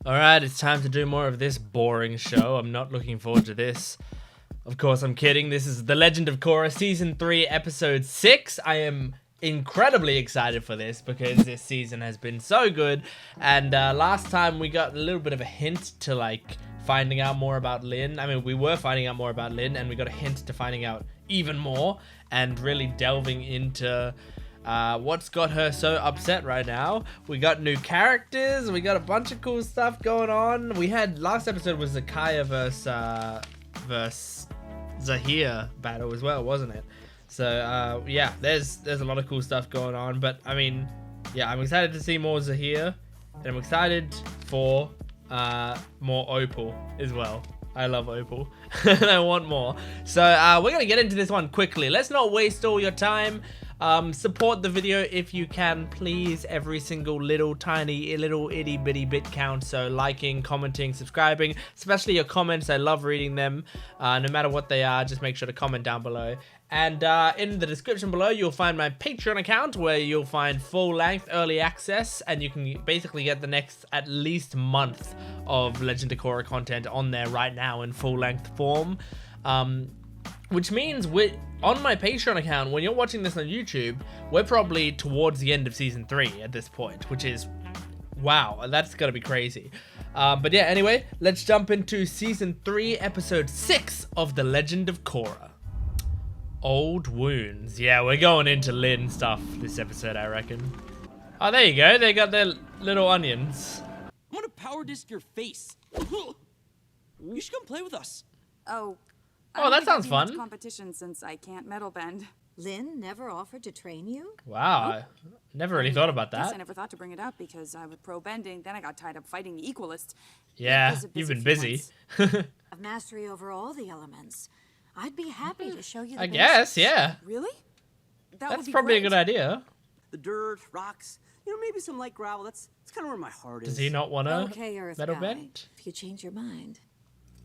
Alright, it's time to do more of this boring show. I'm not looking forward to this. Of course, I'm kidding. This is The Legend of Korra, Season 3, Episode 6. I am incredibly excited for this because this season has been so good. And last time we got a little bit of a hint to, like, finding out more about LIN. I mean, we were finding out more about LIN, and we got a hint to finding out even more and really delving into what's got her so upset right now. We got new characters, we got a bunch of cool stuff going on. We had, last episode was the Kaya versus Zaheer battle as well, wasn't it? So yeah, there's a lot of cool stuff going on. But I mean, yeah, I'm excited to see more Zaheer, and I'm excited for more Opal as well. I love Opal and I want more. So we're gonna get into this one quickly. Let's not waste all your time. Support the video if you can, please. Every single little tiny little itty bitty bit counts. So liking, commenting, subscribing, especially your comments. I love reading them. No matter what they are, just make sure to comment down below. And in the description below, you'll find my Patreon account where you'll find full-length early access, and you can basically get the next at least month of Legend of Korra content on there right now in full-length form. Which means on my Patreon account, when you're watching this on YouTube, we're probably towards the end of Season 3 at this point, which is, wow, that's gonna be crazy. But yeah, anyway, let's jump into Season 3, Episode 6 of The Legend of Korra. Old Wounds. Yeah, we're going into LIN stuff this episode, I reckon. Oh, there you go. They got their little onions. I'm gonna power disc your face. You should come play with us. Oh, that sounds fun. Much competition since I can't metal bend. LIN never offered to train you? Wow, I never really thought about Guess that. I never thought to bring it up because I was pro bending. Then I got tied up fighting the equalists. Yeah, It was a you've been few busy. months. Of mastery over all the elements. I'd be happy to show you the I guess, yeah. Really? That would That's be probably a great. good idea. The dirt, rocks, maybe some light gravel. That's kind of where my heart is. Does he not want to Okay, Earth metal guy. bend? If you change your mind.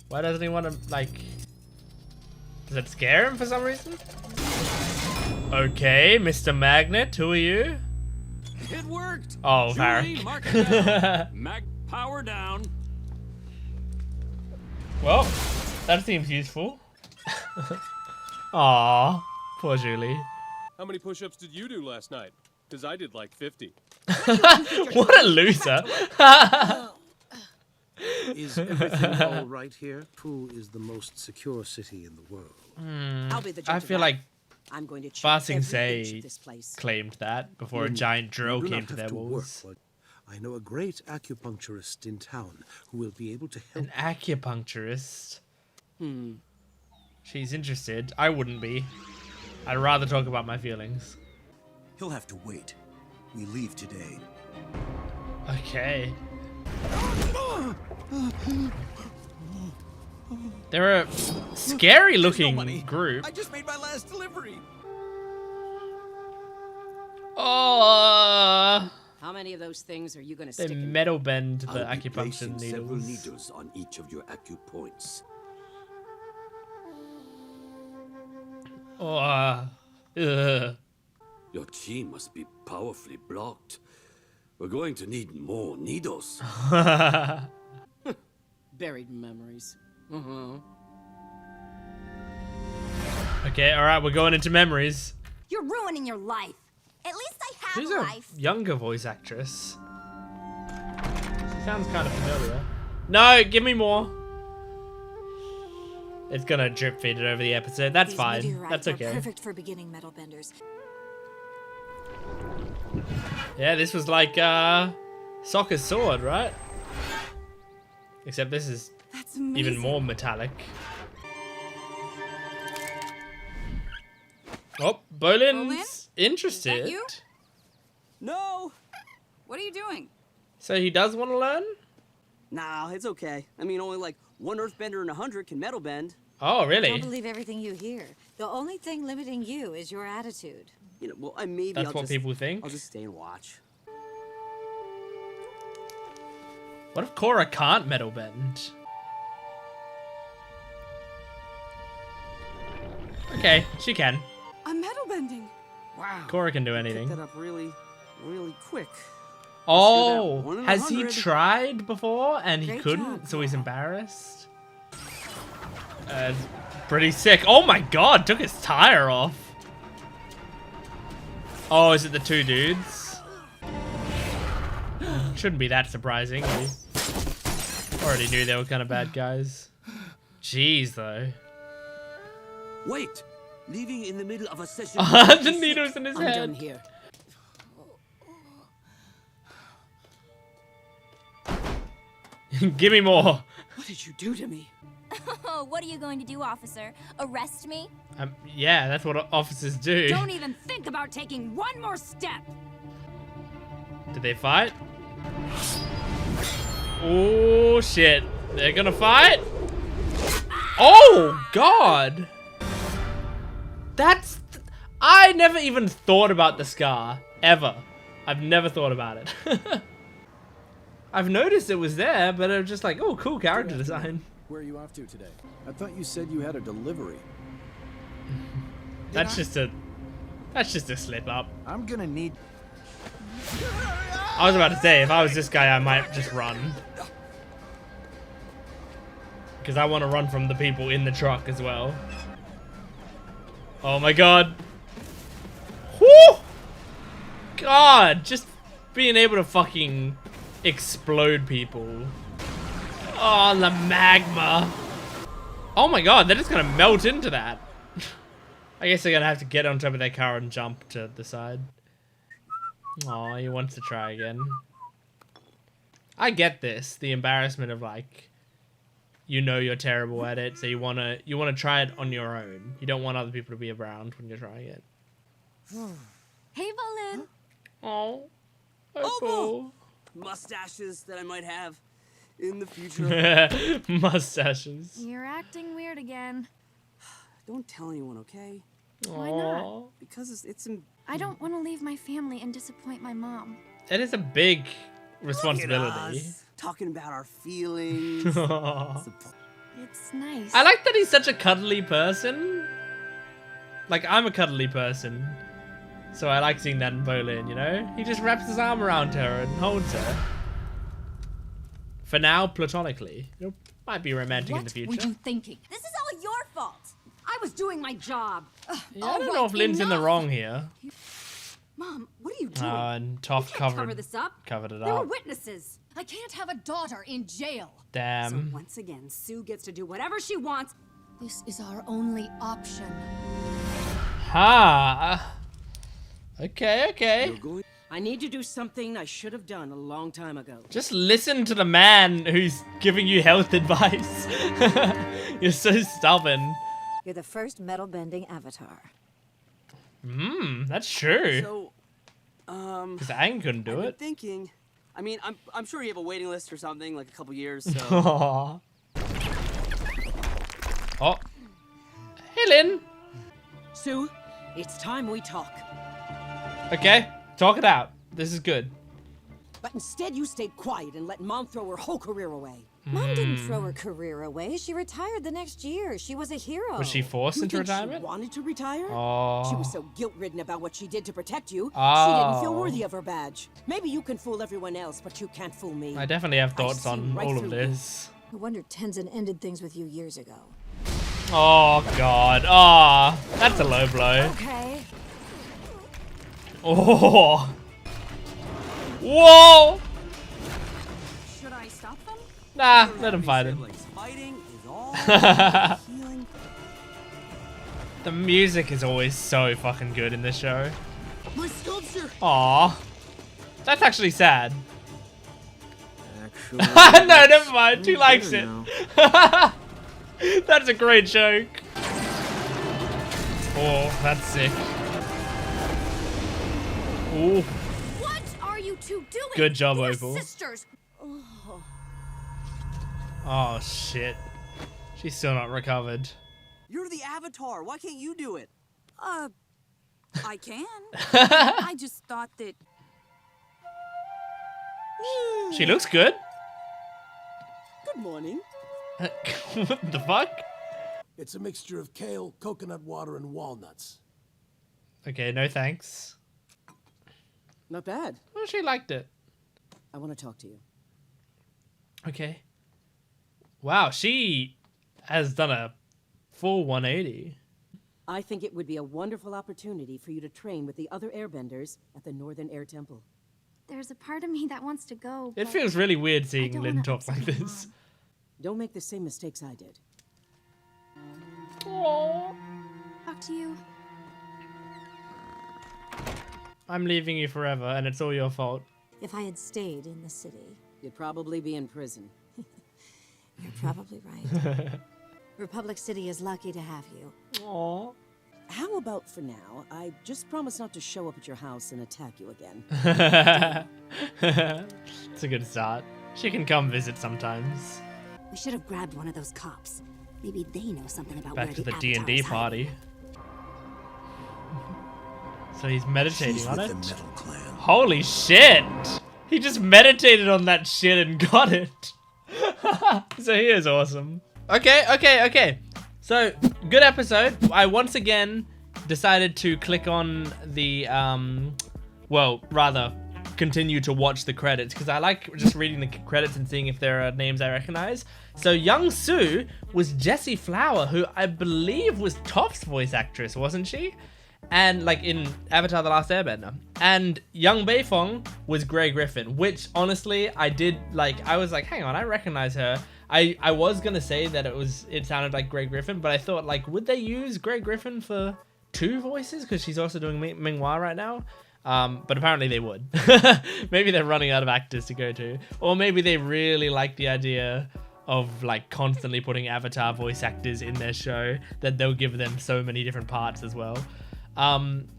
Why doesn't he want to, like... Does that scare him for some reason? Okay, Mr. Magnet, who are you? It worked. Oh, Julie, Varric. mark it down. Mag power down. Well, that seems useful. Aww, poor Julie. How many push-ups did you do last night? Because I did like 50. What a loser. Is everything all right here? Fu is the most secure city in the world. I'll be the judge I of feel that. like I'm going to check Ba Sing every inch Se of this place. claimed that before a giant drill You do came not to have their to work, walls. but I know a great acupuncturist in town who will be able to help. An acupuncturist. She's interested. I wouldn't be. I'd rather talk about my feelings. He'll have to wait. We leave today. Okay. They're a scary looking group. I just made my last delivery. Oh, How many of those things are you going to they stick in? metal bend the I'll be acupuncture placing several needles. needles on each of your acupoints. Oh, ugh. Your chi must be powerfully blocked. We're going to need more needles. Buried memories. Okay, alright, we're going into memories. You're ruining your life. At least I have Who's a a life. younger voice actress? She sounds kind of familiar. No, give me more. It's gonna drip feed it over the episode. That's These fine. meteorites That's are okay. perfect for beginning metal benders. Yeah, this was like Sokka's sword, right? Except this is That's amazing. even more metallic. Oh, Bolin's interested. Is that you? No. What are you doing? So he does want to learn? Nah, it's okay. I mean, only like one earthbender in 100 can metal bend. Oh, really? Don't believe everything you hear. The only thing limiting you is your attitude. Well, maybe That's I'll what just, people think. I'll just stay and watch. What if Korra can't metal bend? Okay, she can. I'm metal bending. Wow. Korra can do Picked anything. that up really quick. Oh, one in has he 100. tried before and he Great couldn't, job, so he's Korra. embarrassed? It's pretty sick. Oh my god, took his tire off. Oh, is it the two dudes? Shouldn't be that surprising. We already knew they were kind of bad guys. Jeez, though. Wait! Leaving in the middle of a session. The needles in his I'm done head. here. Give me more. What did you do to me? Oh, what are you going to do, officer? Arrest me? Yeah, that's what officers do. Don't even think about taking one more step. Did they fight? Oh shit. They're gonna fight? Oh god. I never even thought about the scar. Ever. I've never thought about it. I've noticed it was there, but it was just like, oh, cool character design. Where are you off to today? I thought you said you had a delivery. That's just a slip up. I'm gonna need... I was about to say, if I was this guy, I might just run. Because I want to run from the people in the truck as well. Oh my god. Whoo! God, just being able to fucking explode people. Oh, the magma. Oh my god, they're just gonna melt into that. I guess they're gonna have to get on top of their car and jump to the side. Oh, he wants to try again. I get this, the embarrassment of like, you know you're terrible at it, so you wanna try it on your own. You don't want other people to be around when you're trying it. Hey, Bolin. Oh, Oh, mustaches that I might have in the future. mustaches. You're acting weird again. Don't tell anyone, okay? Why not? Because it's I don't want to leave my family and disappoint my mom. It is a big Look at responsibility. us, talking about our feelings. It's nice. I like that he's such a cuddly person. Like, I'm a cuddly person. So I like seeing that in Bolin, you know? He just wraps his arm around her and holds her. For now, platonically. It might be romantic in the future. What were you thinking? This is all your fault. I was doing my job. Yeah, I don't know if Lynn's in the wrong here. Mom, what are you doing? And Toph Cover this up. covered it There were up. witnesses. I can't have a daughter in jail. So Damn. once again, Sue gets to do whatever she wants. This is our only option. Ha. Okay, okay. I need to do something I should have done a long time ago. Just listen to the man who's giving you health advice. You're so stubborn. You're the first metal bending avatar. That's true. So, Because Aang couldn't do I've been it. thinking. I mean, I'm sure you have a waiting list or something, like a couple years. So Aww. Oh. Hey, Lynn. Sue, it's time we talk. Okay, talk it out. This is good. But instead you stayed quiet and let Mom throw her whole career away. Mom didn't throw her career away. She retired the next year. She was a hero. Was she forced You into think retirement? She wanted to retire? Oh. She was so guilt-ridden about what she did to protect you. She Oh. didn't feel worthy of her badge. Maybe you can fool everyone else, but you can't fool me. I definitely have thoughts see on right all through of you. this. No wonder Tenzin ended things with you years ago. Oh, God. Oh, that's a low blow. Okay. Oh. Whoa. Should I stop them? Nah, let him fight him. siblings fighting is all healing. The music is always so fucking good in this show. My sculpture. Aw. That's actually sad. Actually, No, never mind. She likes it. now. That's a great joke. Oh, that's sick. Ooh, What are you two doing? good job, We're Opal. sisters. Oh, shit. She's still not recovered. You're the Avatar. Why can't you do it? I can. I just thought that. She looks good. Good morning. What the fuck? It's a mixture of kale, coconut water, and walnuts. Okay, no thanks. Not bad. Well, she liked it. I want to talk to you. Okay. Wow, she has done a full 180. I think it would be a wonderful opportunity for you to train with the other airbenders at the Northern Air Temple. There's a part of me that wants to go. It but feels really weird I seeing don't Lin wanna talk upset like my this. mom. Don't make the same mistakes I did. Aww. Talk to you. I'm leaving you forever, and it's all your fault. If I had stayed in the city, You'd probably be in prison. you're probably right. Republic City is lucky to have you. Aww. How about for now, I just promise not to show up at your house and attack you again. It's a good start. She can come visit sometimes. We should have grabbed one of those cops. Maybe they know something about Back where to the Avatar D&D is party. hiding. So he's meditating She's on with it. the Metal Clan. Holy shit! He just meditated on that shit and got it. So he is awesome. Okay. So, good episode. I once again decided to click on the, well, rather, continue to watch the credits, because I like just reading the credits and seeing if there are names I recognize. So, Young Soo was Jessie Flower, who I believe was Toph's voice actress, wasn't she? And like in Avatar The Last Airbender. And young Beifong was Grey Griffin, which honestly I did like. I was like, hang on, I recognize her. I was gonna say that it sounded like Grey Griffin, but I thought like, would they use Grey Griffin for 2 voices, because she's also doing Ming-Hua right now? But apparently they would. Maybe they're running out of actors to go to, or maybe they really like the idea of like constantly putting Avatar voice actors in their show that they'll give them so many different parts as well. But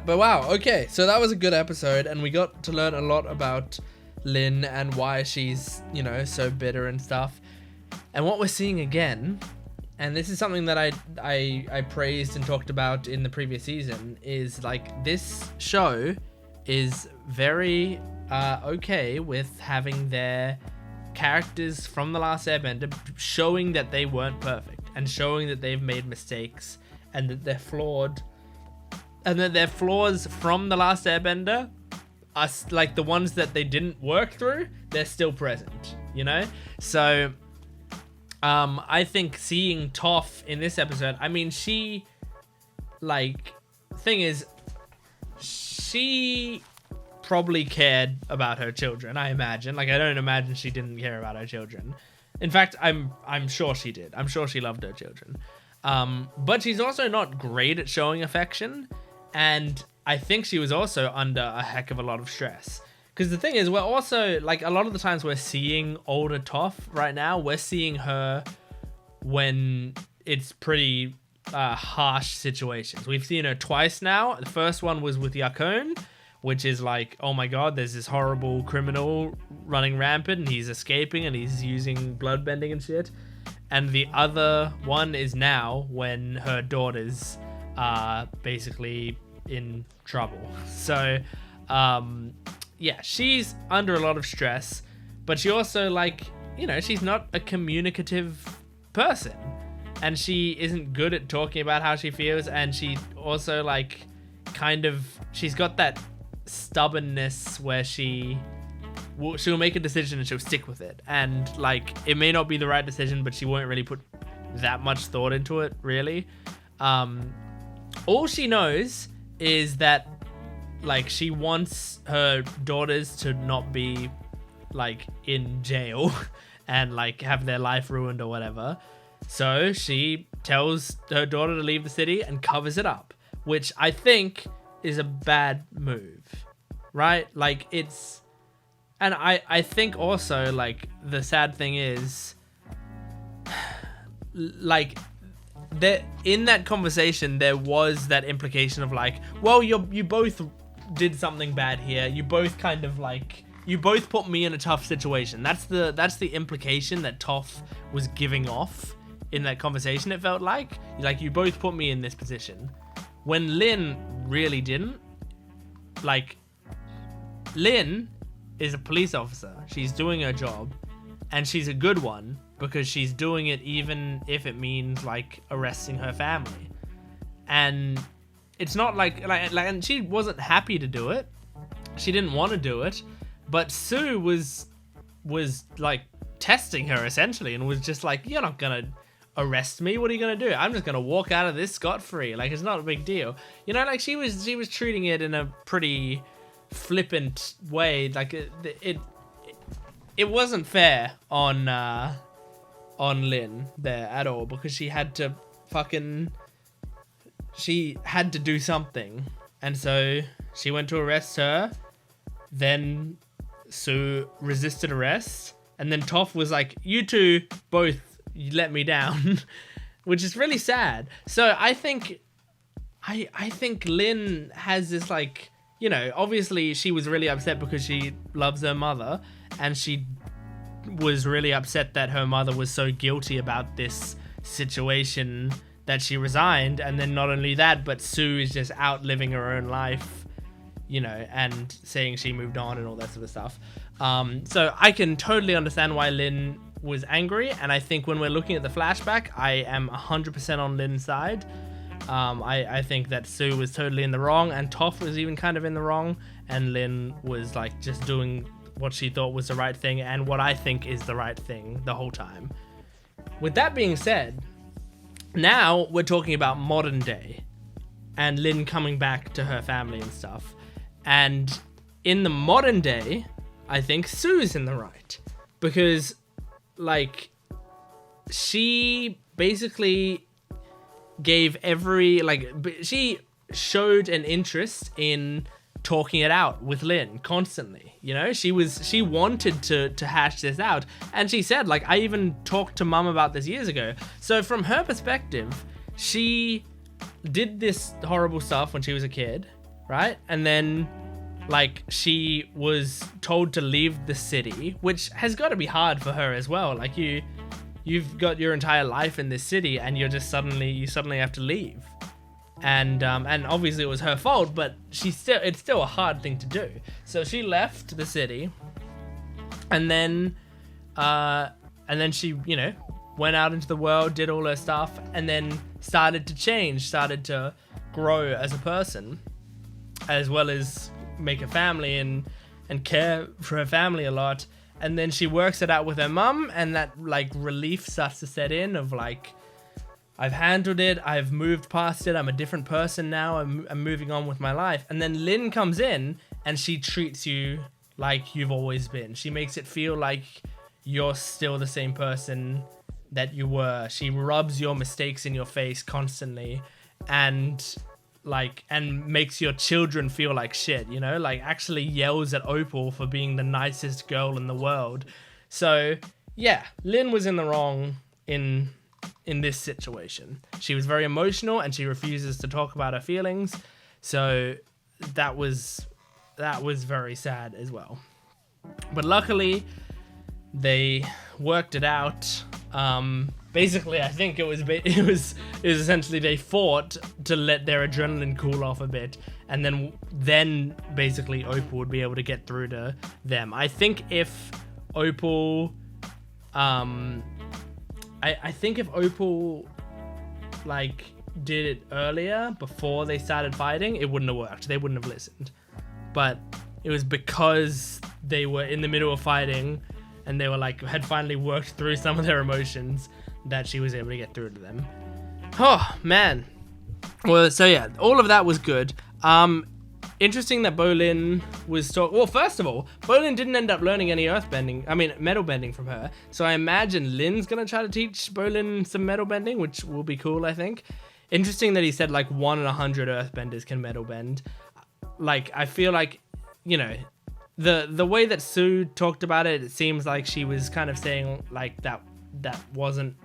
wow, okay, so that was a good episode, and we got to learn a lot about Lin and why she's, you know, so bitter and stuff. And what we're seeing again, and this is something that I praised and talked about in the previous season, is like this show is very okay with having their characters from The Last Airbender showing that they weren't perfect and showing that they've made mistakes and that they're flawed, and that their flaws from The Last Airbender are like the ones that they didn't work through, they're still present, you know? So I think seeing Toph in this episode, I mean, she, like, thing is, she probably cared about her children, I imagine. Like, I don't imagine she didn't care about her children. In fact, I'm sure she did. I'm sure she loved her children. But she's also not great at showing affection, and I think she was also under a heck of a lot of stress. Because the thing is, we're also, like, a lot of the times we're seeing older Toph right now, we're seeing her when it's pretty harsh situations. We've seen her twice now. The first one was with Yakone, which is like, oh my god, there's this horrible criminal running rampant and he's escaping and he's using bloodbending and shit. And the other one is now when her daughters are basically in trouble. So, yeah, she's under a lot of stress, but she also, like, you know, she's not a communicative person. And she isn't good at talking about how she feels. And she also, like, kind of, she's got that stubbornness where she'll make a decision and she'll stick with it, and like it may not be the right decision, but she won't really put that much thought into it, really. All she knows is that, like, she wants her daughters to not be, like, in jail and, like, have their life ruined or whatever. So she tells her daughter to leave the city and covers it up, which I think is a bad move, right? Like, it's... And I think also, like, the sad thing is, like, in that conversation, there was that implication of, like, well, you both did something bad here. You both kind of, like, you both put me in a tough situation. That's the implication that Toph was giving off in that conversation, it felt like. Like, you both put me in this position. When Lin really didn't. Like, Lin is a police officer. She's doing her job, and she's a good one because she's doing it even if it means, like, arresting her family. And it's not like and she wasn't happy to do it. She didn't want to do it, but Sue was like testing her essentially, and was just like, you're not gonna arrest me, what are you gonna do? I'm just gonna walk out of this scot-free, like it's not a big deal, you know. Like she was treating it in a pretty flippant way. Like it wasn't fair on Lin there at all, because she had to do something, and so she went to arrest her. Then Sue resisted arrest, and then Toph was like, you two both let me down, which is really sad. So I think Lin has this, like, you know, obviously she was really upset because she loves her mother, and she was really upset that her mother was so guilty about this situation that she resigned. And then not only that, but Sue is just out living her own life, you know, and saying she moved on and all that sort of stuff. So I can totally understand why Lin was angry, and I think when we're looking at the flashback, I am 100% on Lin's side. I think that Sue was totally in the wrong, and Toph was even kind of in the wrong, and Lin was like just doing what she thought was the right thing, and what I think is the right thing the whole time. With that being said, now we're talking about modern day, and Lin coming back to her family and stuff. And in the modern day, I think Sue's in the right, because like she basically gave she showed an interest in talking it out with Lin constantly. You know, she wanted to hash this out, and she said, like, I even talked to mum about this years ago. So from her perspective, she did this horrible stuff when she was a kid, right? And then like she was told to leave the city, which has got to be hard for her as well. Like you've got your entire life in this city, and you suddenly have to leave. And obviously it was her fault, but it's still a hard thing to do. So she left the city, and then she, you know, went out into the world, did all her stuff, and then started to change, started to grow as a person, as well as make a family and care for her family a lot. And then she works it out with her mum, and that like relief starts to set in of like, I've handled it, I've moved past it, I'm a different person now, I'm moving on with my life. And then Lin comes in, and she treats you like you've always been. She makes it feel like you're still the same person that you were. She rubs your mistakes in your face constantly, and makes your children feel like shit, you know, like actually yells at Opal for being the nicest girl in the world. So yeah, Lin was in the wrong in this situation. She was very emotional, and she refuses to talk about her feelings. So that was very sad as well. But luckily they worked it out. Basically, I think it was essentially they fought to let their adrenaline cool off a bit, and then basically Opal would be able to get through to them. I think if Opal, I think if Opal like did it earlier before they started fighting, it wouldn't have worked. They wouldn't have listened. But it was because they were in the middle of fighting, and they were like had finally worked through some of their emotions, that she was able to get through to them. Oh man. Well, so yeah, all of that was good. Interesting that Bolin was well, first of all, Bolin didn't end up learning any metal bending from her. So I imagine Lin's gonna try to teach Bolin some metal bending, which will be cool, I think. Interesting that he said like 1 in 100 earthbenders can metal bend. Like, I feel like, you know, the way that Sue talked about it, it seems like she was kind of saying like that wasn't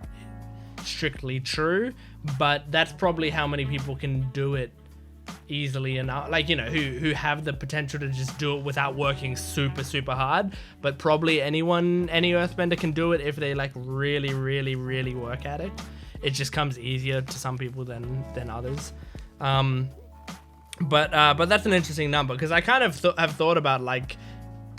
strictly true, but that's probably how many people can do it easily enough, like, you know, who have the potential to just do it without working super hard. But probably any earthbender can do it if they like really work at it. It just comes easier to some people than others. But that's an interesting number, because I kind of have thought about, like,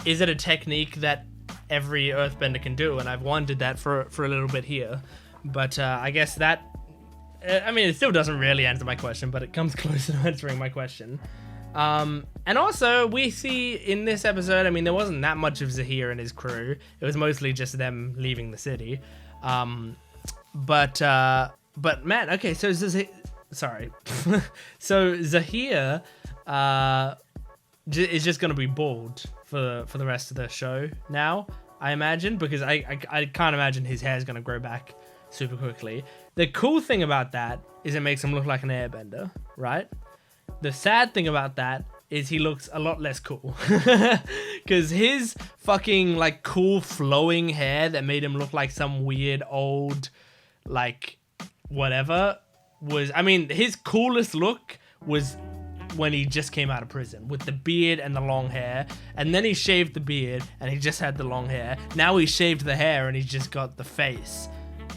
is it a technique that every earthbender can do? And I've wondered that for a little bit here. But I guess that, I mean, it still doesn't really answer my question, but it comes close to answering my question. And also, we see in this episode, I mean, there wasn't that much of Zaheer and his crew. It was mostly just them leaving the city. But man, okay, so sorry. So Zaheer is just going to be bald for the rest of the show now, I imagine, because I can't imagine his hair is going to grow back super quickly. The cool thing about that is it makes him look like an airbender, right? The sad thing about that is he looks a lot less cool. Because his fucking, like, cool flowing hair that made him look like some weird old, like, whatever was... I mean, his coolest look was when he just came out of prison with the beard and the long hair. And then he shaved the beard and he just had the long hair. Now he shaved the hair and he's just got the face.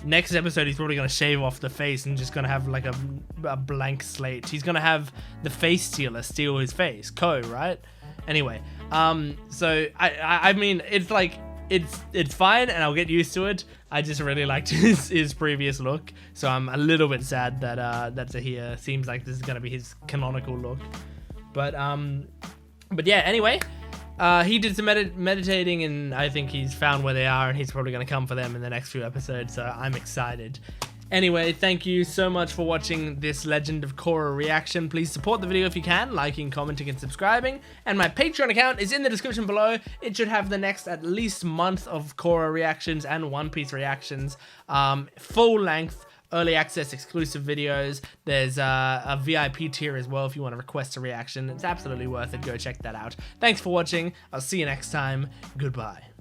Next episode, he's probably going to shave off the face and just going to have like a blank slate. He's going to have the face stealer steal his face. Ko, right? Anyway, so I mean, it's like, it's fine and I'll get used to it. I just really liked his previous look. So I'm a little bit sad that Zaheer seems like this is going to be his canonical look. But yeah, anyway. He did some meditating, and I think he's found where they are, and he's probably going to come for them in the next few episodes, so I'm excited. Anyway, thank you so much for watching this Legend of Korra reaction. Please support the video if you can, liking, commenting, and subscribing. And my Patreon account is in the description below. It should have the next at least month of Korra reactions and One Piece reactions. Full length, early access exclusive videos. There's a VIP tier as well if you want to request a reaction. It's absolutely worth it. Go check that out. Thanks for watching. I'll see you next time. Goodbye.